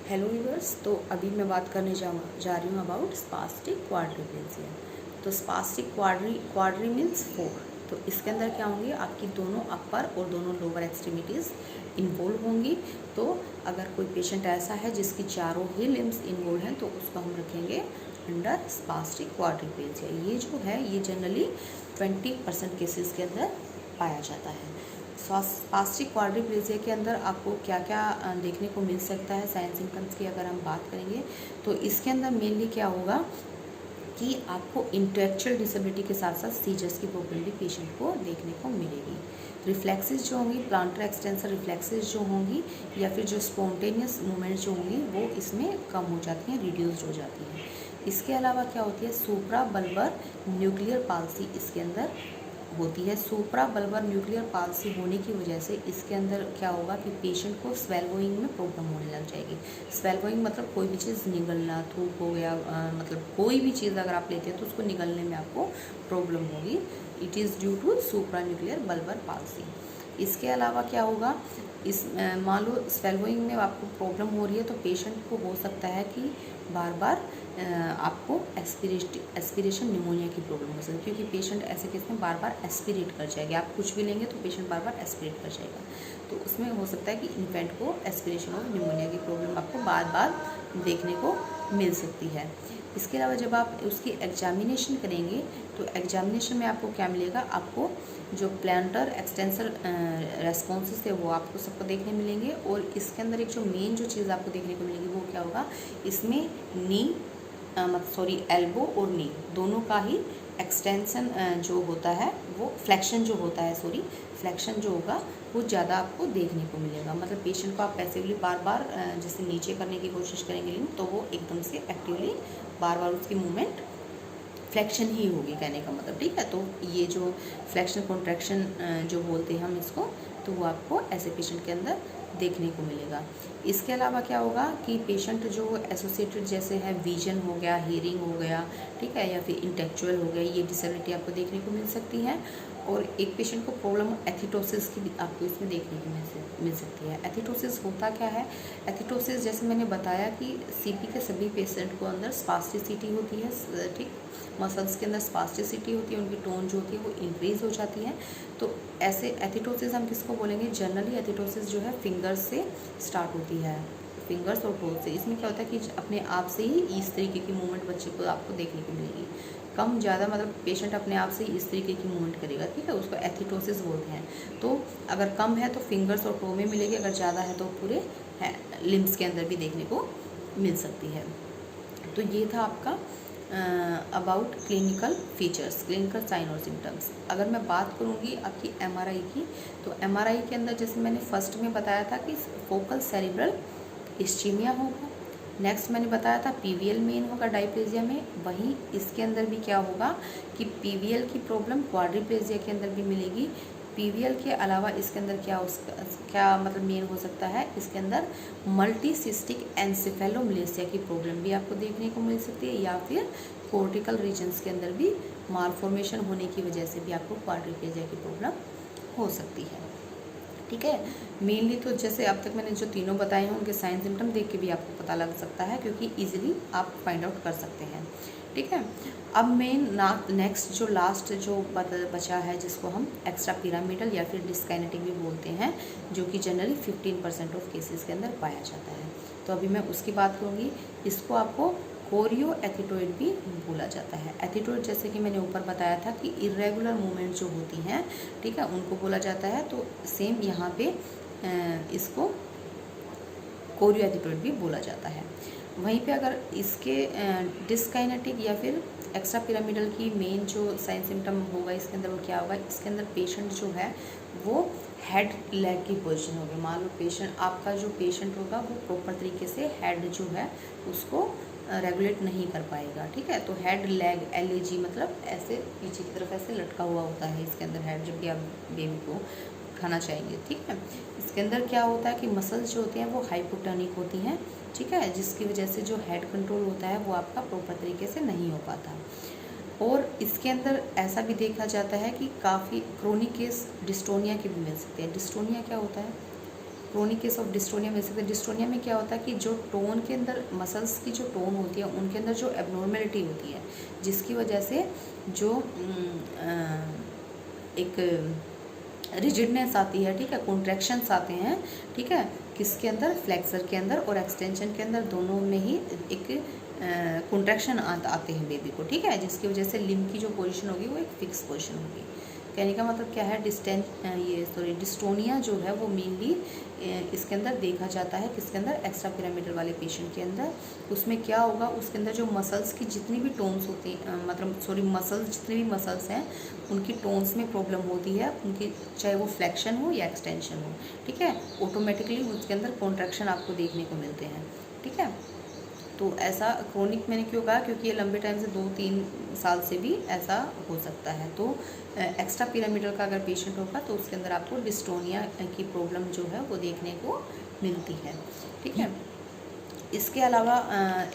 Hello viewers. तो अभी मैं बात करने जा रही हूँ अबाउट स्पास्टिक क्वाड्रिप्लेजिया। तो स्पास्टिक क्वाड्री मीन्स 4। तो इसके अंदर क्या होंगे, आपकी दोनों अपर और दोनों लोअर एक्सट्रीमिटीज़ इन्वॉल्व होंगी। तो अगर कोई पेशेंट ऐसा है जिसकी चारों ही लिम्स इन्वॉल्व हैं तो उसको हम रखेंगे अंडर स्पास्टिक क्वाड्रिप्लेजिया। ये जो है ये जनरली 20% केसेस के अंदर पाया जाता है। स्पास्टिक क्वाड्रिप्लेजिया के अंदर आपको क्या क्या देखने को मिल सकता है, साइन सिम्टम्स की अगर हम बात करेंगे तो इसके अंदर मेनली क्या होगा कि आपको इंटेलेक्चुअल डिसेबिलिटी के साथ साथ सीजर्स की प्रॉब्लम भी पेशेंट को देखने को मिलेगी। रिफ्लेक्सेस जो होंगी, प्लांटर एक्सटेंसर रिफ्लेक्सेस जो होंगी या फिर जो स्पॉन्टेनियस मूवमेंट्स जो होंगी वो इसमें कम हो जाती हैं, रिड्यूस्ड हो जाती हैं। इसके अलावा क्या होती है, सुप्रा बल्बर न्यूक्लियर पाल्सी इसके अंदर होती है। सुप्रा बल्बर न्यूक्लियर पाल्सी होने की वजह से इसके अंदर क्या होगा कि पेशेंट को स्वेलोइंग में प्रॉब्लम होने लग जाएगी। स्वेलोइंग मतलब कोई भी चीज़ निगलना, थूक हो गया, मतलब कोई भी चीज़ अगर आप लेते हैं तो उसको निगलने में आपको प्रॉब्लम होगी। It is due to supra nuclear bulbar palsy. इसके अलावा क्या होगा, इस मान लो स्वेलोइंग में आपको प्रॉब्लम हो रही है तो पेशेंट को हो सकता है कि बार बार आपको एस्पिरेशन निमोनिया की प्रॉब्लम हो सकती है, क्योंकि पेशेंट ऐसे केस में बार बार एस्पिरेट कर जाएगा। आप कुछ भी लेंगे तो पेशेंट बार बार एस्पिरेट कर जाएगा, तो उसमें हो सकता है कि इन्फेंट को एस्पिरेशन और निमोनिया की प्रॉब्लम आपको बार बार देखने को मिल सकती है। इसके अलावा जब आप उसकी एग्जामिनेशन करेंगे तो एग्जामिनेशन में आपको क्या मिलेगा, आपको जो प्लांटर एक्सटेंसर रेस्पॉन्सेस थे वो आपको सबको देखने मिलेंगे। और इसके अंदर एक जो मेन जो चीज़ आपको देखने को मिलेगी वो क्या होगा, इसमें नी एल्बो और नी दोनों का ही एक्सटेंसन जो होता है वो फ्लेक्शन जो होता है फ्लेक्शन जो होगा वो ज़्यादा आपको देखने को मिलेगा। मतलब पेशेंट को आप पैसिवली बार बार जैसे नीचे करने की कोशिश करेंगे तो वो एकदम से एक्टिवली बार बार उसकी मूवमेंट फ्लेक्शन ही होगी, कहने का मतलब, ठीक है। तो ये जो फ्लेक्शन कॉन्ट्रैक्शन जो बोलते हैं हम इसको, तो वो आपको ऐसे पेशेंट के अंदर देखने को मिलेगा। इसके अलावा क्या होगा कि पेशेंट जो एसोसिएटेड जैसे है विजन हो गया, हियरिंग हो गया, ठीक है, या फिर इंटेलेक्चुअल हो गया, ये डिसेबिलिटी आपको देखने को मिल सकती है। और एक पेशेंट को प्रॉब्लम एथिटोसिस की भी आपको इसमें देखने को मिल सकती है। एथिटोसिस होता क्या है, एथिटोसिस जैसे मैंने बताया कि सीपी के सभी पेशेंट को अंदर स्पास्टिसिटी होती है, ठीक, मसल्स के अंदर स्पास्टिसिटी होती है, उनकी टोन जो होती है वो इंक्रीज हो जाती है। तो ऐसे एथिटोसिस हम किसको बोलेंगे, जनरली एथिटोसिस जो है फिंगर्स से स्टार्ट होती है, फिंगर्स और टोज से। इसमें क्या होता है कि अपने आप से ही इस तरीके की मूवमेंट बच्चे को आपको देखने को मिलेगी, कम ज़्यादा, मतलब पेशेंट अपने आप से इस तरीके की मूवमेंट करेगा, ठीक है, उसको एथिटोसिस बोलते हैं। तो अगर कम है तो फिंगर्स और टो में मिलेगी, अगर ज़्यादा है तो पूरे लिम्स के अंदर भी देखने को मिल सकती है। तो ये था आपका about clinical features, clinical sign और सिम्टम्स। अगर मैं बात करूँगी आपकी एमआरआई की, तो एमआरआई के अंदर जैसे मैंने फर्स्ट में बताया था कि फोकल सेरिब्रल इस्चीमिया होगा। नेक्स्ट मैंने बताया था पीवीएल मेन होगा डायप्लेजिया में। वहीं इसके अंदर भी क्या होगा कि पीवीएल की प्रॉब्लम क्वाड्रिप्लेजिया के अंदर भी मिलेगी। पीवीएल के अलावा इसके अंदर क्या मतलब मेन हो सकता है, इसके अंदर मल्टीसिस्टिक एनसेफेलोमलेसिया की प्रॉब्लम भी आपको देखने को मिल सकती है, या फिर कोर्टिकल रीजन्स के अंदर भी मालफॉर्मेशन होने की वजह से भी आपको क्वाड्रिप्लेजिया की प्रॉब्लम हो सकती है, ठीक है। मेनली तो जैसे अब तक मैंने जो तीनों बताए हैं उनके साइन सिम्टम देख के भी आपको पता लग सकता है, क्योंकि इजीली आप फाइंड आउट कर सकते हैं, ठीक है। अब मेन नेक्स्ट जो लास्ट जो बचा है जिसको हम एक्स्ट्रा पिरामिडल या फिर डिस्काइनेटिक भी बोलते हैं, जो कि जनरली 15% ऑफ केसेस के अंदर पाया जाता है। तो अभी मैं उसकी बात करूँगी। इसको आपको कोरियो एथिटोइड भी बोला जाता है। एथिटोइड जैसे कि मैंने ऊपर बताया था कि इरेगुलर मूवमेंट जो होती हैं, ठीक है, उनको बोला जाता है। तो सेम यहाँ पे इसको कोरियो एथिटोइड भी बोला जाता है। वहीं पे अगर इसके डिस्काइनेटिक या फिर एक्स्ट्रा पिरामिडल की मेन जो साइन सिम्टम होगा इसके अंदर वो क्या होगा, इसके अंदर पेशेंट जो है वो हेड लेग की पोजीशन होगी। मान लो आपका जो पेशेंट होगा वो प्रॉपर तरीके से हेड जो है उसको रेगुलेट नहीं कर पाएगा, ठीक है। तो हेड लेग LAG मतलब ऐसे पीछे की तरफ ऐसे लटका हुआ होता है इसके अंदर हेड, जब भी आप बेबी को खाना चाहेंगे, ठीक है। इसके अंदर क्या होता है कि मसल्स जो होती हैं वो हाइपोटोनिक होती हैं, ठीक है, जिसकी वजह से जो हेड कंट्रोल होता है वो आपका प्रॉपर तरीके से नहीं हो पाता। और इसके अंदर ऐसा भी देखा जाता है कि काफ़ी क्रोनिक केस डिस्टोनिया के भी मिल सकते हैं। डिस्टोनिया क्या होता है, क्रोनिक केस ऑफ डिस्टोनिया में सकते हैं। डिस्टोनिया में क्या होता है कि जो टोन के अंदर मसल्स की जो टोन होती है उनके अंदर जो एबनॉर्मेलिटी होती है, जिसकी वजह से जो एक रिजिडनेस आती है, ठीक है, कॉन्ट्रैक्शंस आते हैं, ठीक है, किसके अंदर, फ्लेक्सर के अंदर और एक्सटेंशन के अंदर, दोनों में ही एक कॉन्ट्रैक्शन आते हैं बेबी को, ठीक है, जिसकी वजह से लिम्ब की जो पोजीशन होगी वो एक फिक्स पोजीशन होगी। कहने का मतलब क्या है, डिस्टोनिया जो है वो मेनली इसके अंदर देखा जाता है, किसके अंदर, एक्स्ट्रा पिरामिडल वाले पेशेंट के अंदर। उसमें क्या होगा, उसके अंदर जो मसल्स की जितनी भी टोन्स होती हैं, मसल्स जितने भी मसल्स हैं उनकी टोन्स में प्रॉब्लम होती है, उनकी चाहे वो फ्लेक्शन हो या एक्सटेंशन हो, ठीक है, ऑटोमेटिकली उसके अंदर कॉन्ट्रैक्शन आपको देखने को मिलते हैं, ठीक है। तो ऐसा क्रोनिक मैंने क्यों कहा, क्योंकि ये लंबे टाइम से 2-3 साल से भी ऐसा हो सकता है। तो एक्स्ट्रा पिरामिडल का अगर पेशेंट होगा तो उसके अंदर आपको डिस्टोनिया की प्रॉब्लम जो है वो देखने को मिलती है, ठीक है। इसके अलावा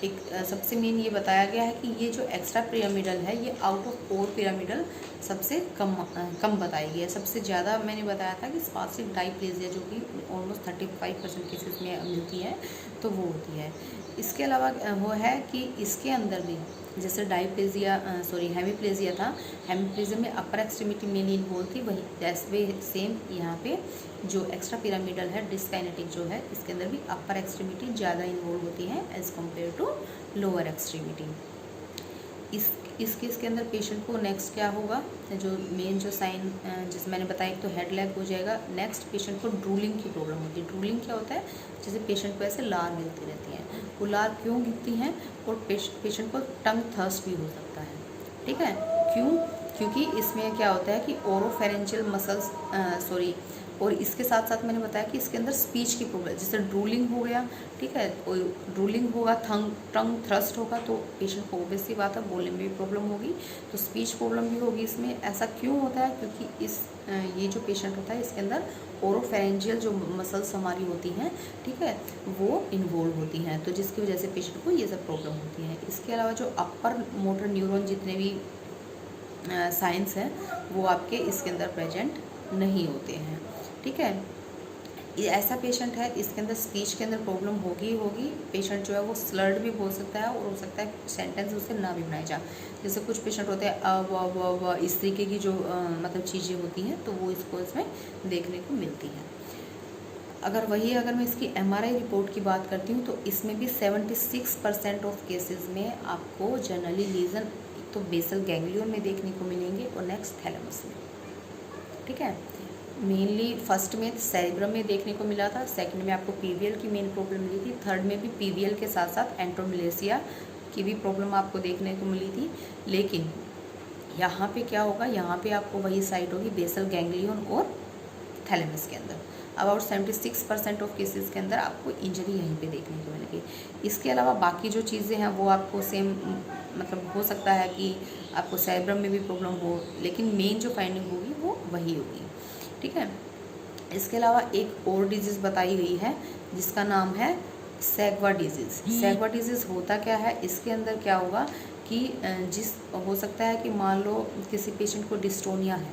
एक सबसे मेन ये बताया गया है कि ये जो एक्स्ट्रा पिरामिडल है ये आउट ऑफ 4 पिरामिडल सबसे कम बताई गई है। सबसे ज़्यादा मैंने बताया था कि स्पास्टिक डाइप्लेजिया जो कि ऑलमोस्ट 35% केसेस में मिलती है, तो वो होती है। इसके अलावा वो है कि इसके अंदर भी जैसे हेमीप्लेजिया था, हेमीप्लेजिया में अपर एक्सट्रीमिटी मेनली इन्वॉल्व थी, वही जैसे सेम यहाँ पे जो एक्स्ट्रा पिरामिडल है डिस्काइनेटिक जो है, इसके अंदर भी अपर एक्सट्रीमिटी ज़्यादा इन्वॉल्व होती है as compare to lower extremity. इस केस के अंदर पेशेंट को नेक्स्ट क्या होगा, जो मेन जो साइन जिस मैंने बताया, एक तो हेड लैग हो जाएगा, नेक्स्ट पेशेंट को ड्रूलिंग की प्रॉब्लम होती है। ड्रूलिंग क्या होता है, जैसे पेशेंट को ऐसे लार गिरती रहती हैं, वो लार क्यों गिरती हैं, और पेशेंट को टंग थर्स्ट भी हो सकता है, ठीक है। क्यों, क्योंकि इसमें क्या होता है कि ओरोफेरेंजियल मसल्स और इसके साथ साथ मैंने बताया कि इसके अंदर स्पीच की प्रॉब्लम, जैसे ड्रूलिंग हो गया, ठीक है, और ड्रूलिंग होगा, टंग थ्रस्ट होगा, तो पेशेंट को ऑब्वियस सी बात है बोलने में भी प्रॉब्लम होगी, तो स्पीच प्रॉब्लम भी होगी इसमें। ऐसा क्यों होता है, क्योंकि ये जो पेशेंट होता है इसके अंदर ओरोफेरेंजियल जो मसल्स हमारी होती हैं, ठीक है, वो इन्वॉल्व होती हैं, तो जिसकी वजह से पेशेंट को ये सब प्रॉब्लम होती है। इसके अलावा जो अपर मोटर न्यूरॉन जितने भी साइंस हैं वो आपके इसके अंदर प्रेजेंट नहीं होते हैं, ठीक है। ये ऐसा पेशेंट है, इसके अंदर स्पीच के अंदर प्रॉब्लम होगी, पेशेंट जो है वो स्लर्ड भी बोल सकता है, और हो सकता है सेंटेंस उससे ना भी बनाए जा, जैसे कुछ पेशेंट होते हैं व इस तरीके की जो मतलब चीज़ें होती हैं, तो वो इसको इसमें देखने को मिलती हैं। अगर मैं इसकी MRI रिपोर्ट की बात करती हूँ तो इसमें भी 76% ऑफ केसेस में आपको जनरली लीजन तो बेसल गैंग्लियन में देखने को मिलेंगे और नेक्स्ट थैलेमस में, ठीक है। मेनली फर्स्ट में सेरिब्रम में देखने को मिला था, सेकंड में आपको PVL की मेन प्रॉब्लम मिली थी, थर्ड में भी PVL के साथ साथ एंट्रोमिलेसिया की भी प्रॉब्लम आपको देखने को मिली थी। लेकिन यहाँ पे क्या होगा, यहाँ पे आपको वही साइट होगी बेसल गैंग्लियन और थैलेमस के अंदर। अबाउट 76% ऑफ केसेस के अंदर आपको इंजरी यहीं पे देखने को मिलेगी। इसके अलावा बाकी जो चीज़ें हैं वो आपको सेम मतलब हो सकता है कि आपको सेरिब्रम में भी प्रॉब्लम हो, लेकिन मेन जो फाइंडिंग होगी वो वही होगी, ठीक है। इसके अलावा एक और डिजीज़ बताई गई है जिसका नाम है सैगवा डिजीज़। सैगवा डिजीज़ होता क्या है, इसके अंदर क्या होगा कि हो सकता है कि मान लो किसी पेशेंट को डिस्टोनिया है,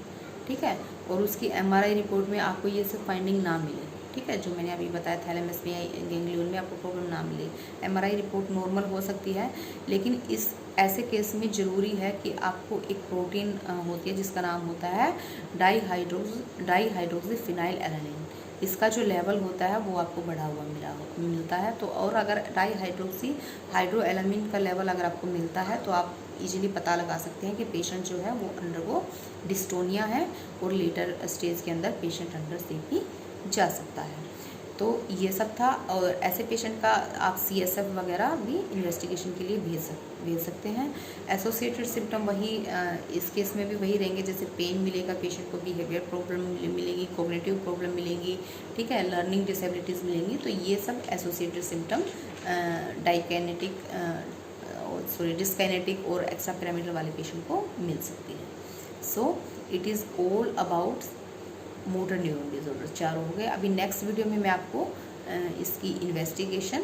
ठीक है, और उसकी MRI रिपोर्ट में आपको ये सब फाइंडिंग ना मिले, ठीक है, जो मैंने अभी बताया थैलेमस में या गैंग्लियन में आपको प्रॉब्लम ना मिले, MRI रिपोर्ट नॉर्मल हो सकती है, लेकिन इस ऐसे केस में ज़रूरी है कि आपको एक प्रोटीन होती है जिसका नाम होता है डाईहाइड्रोक्सी फिनाइल एलानिन। इसका जो लेवल होता है वो आपको बढ़ा हुआ मिलता है। तो और अगर डाईहाइड्रोक्सी हाइड्रोएलामिन का लेवल अगर आपको मिलता है तो आप इजीली पता लगा सकते हैं कि पेशेंट जो है वो अंडरगो डिस्टोनिया है, और लेटर स्टेज के अंदर पेशेंट अंडर से भी जा सकता है। तो ये सब था। और ऐसे पेशेंट का आप CSF वगैरह भी इन्वेस्टिगेशन के लिए भेज सकते हैं। एसोसिएटेड सिम्टम वही इस केस में भी वही रहेंगे, जैसे पेन मिलेगा पेशेंट को, बिहेवियर प्रॉब्लम मिलेगी, कोग्निटिव प्रॉब्लम मिलेगी, ठीक है, लर्निंग डिसेबिलिटीज़ मिलेंगी। तो ये सब एसोसिएटेड सिम्टम डिस्काइनेटिक और एक्स्ट्रा पिरामिडल वाले पेशेंट को मिल सकती है। So it is all about motor neuron disorder. चारों हो गए। अभी नेक्स्ट वीडियो में मैं आपको इसकी इन्वेस्टिगेशन,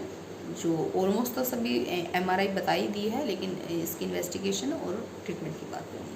जो ऑलमोस्ट तो सभी MRI बताई दी है, लेकिन इसकी इन्वेस्टिगेशन और ट्रीटमेंट की बात करूँगी।